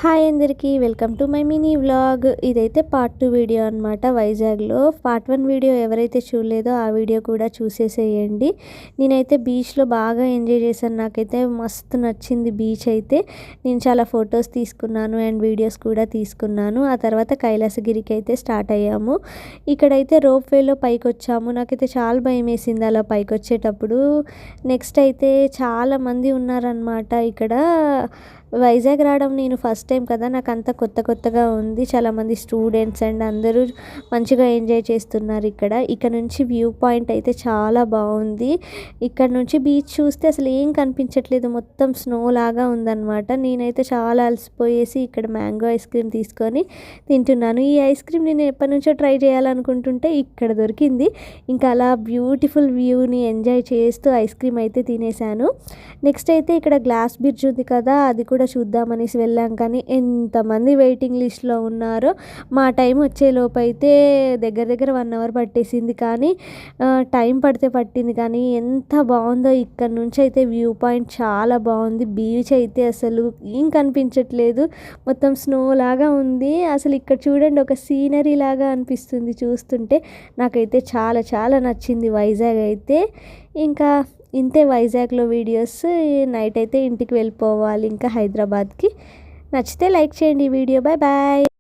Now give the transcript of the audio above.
Hi అందరికీ welcome to my mini vlog. ఇదైతే part 2 video అనమాట. వైజాగ్లో పార్ట్ 1 వీడియో ఎవరైతే చూడలేదో ఆ వీడియో కూడా చూసేసేయండి. నేనైతే బీచ్లో బాగా ఎంజాయ్ చేశాను. నాకైతే మస్తు నచ్చింది బీచ్ అయితే. నేను చాలా ఫొటోస్ తీసుకున్నాను అండ్ వీడియోస్ కూడా తీసుకున్నాను. ఆ తర్వాత కైలాసగిరికి అయితే స్టార్ట్ అయ్యాము. ఇక్కడైతే రోప్ వేలో పైకి వచ్చాము. నాకైతే చాలా భయం వేసింది అలా పైకి వచ్చేటప్పుడు. నెక్స్ట్ అయితే చాలామంది ఉన్నారనమాట ఇక్కడ. వైజాగ్ రావడం నేను ఫస్ట్ టైం కదా, నాకు అంతా కొత్తగా ఉంది. చాలామంది స్టూడెంట్స్ అండ్ అందరూ మంచిగా ఎంజాయ్ చేస్తున్నారు ఇక్కడ నుంచి వ్యూ పాయింట్ అయితే చాలా బాగుంది. ఇక్కడ నుంచి బీచ్ చూస్తే అసలు ఏం కనిపించట్లేదు, మొత్తం స్నో లాగా ఉందన్నమాట. నేనైతే చాలా అలసిపోయేసి ఇక్కడ మ్యాంగో ఐస్ క్రీమ్ తీసుకొని తింటున్నాను. ఈ ఐస్ క్రీమ్ నేను ఎప్పటి నుంచో ట్రై చేయాలనుకుంటుంటే ఇక్కడ దొరికింది. ఇంకా అలా బ్యూటిఫుల్ వ్యూని ఎంజాయ్ చేస్తూ ఐస్ క్రీమ్ అయితే తినేసాను. నెక్స్ట్ అయితే ఇక్కడ గ్లాస్ బ్రిడ్జ్ ఉంది కదా, అది కూడా చూద్దామనేసి వెళ్ళాం. కానీ ఎంతమంది వెయిటింగ్ లిస్ట్లో ఉన్నారో. మా టైం వచ్చేలోపు అయితే దగ్గర 1 అవర్ పట్టేసింది. కానీ టైం పట్టింది కానీ ఎంత బాగుందో. ఇక్కడ నుంచి అయితే వ్యూ పాయింట్ చాలా బాగుంది. బీచ్ అయితే అసలు ఏం కనిపించట్లేదు, మొత్తం స్నో లాగా ఉంది. అసలు ఇక్కడ చూడండి, ఒక సీనరీ లాగా అనిపిస్తుంది చూస్తుంటే. నాకైతే చాలా నచ్చింది వైజాగ్ అయితే. ఇంకా ఇంతే వైజాగ్లో వీడియోస్. నైట్ అయితే ఇంటికి వెళ్ళిపోవాలి ఇంకా హైదరాబాద్కి. నచ్చితే లైక్ చేయండి ఈ వీడియో. Bye bye.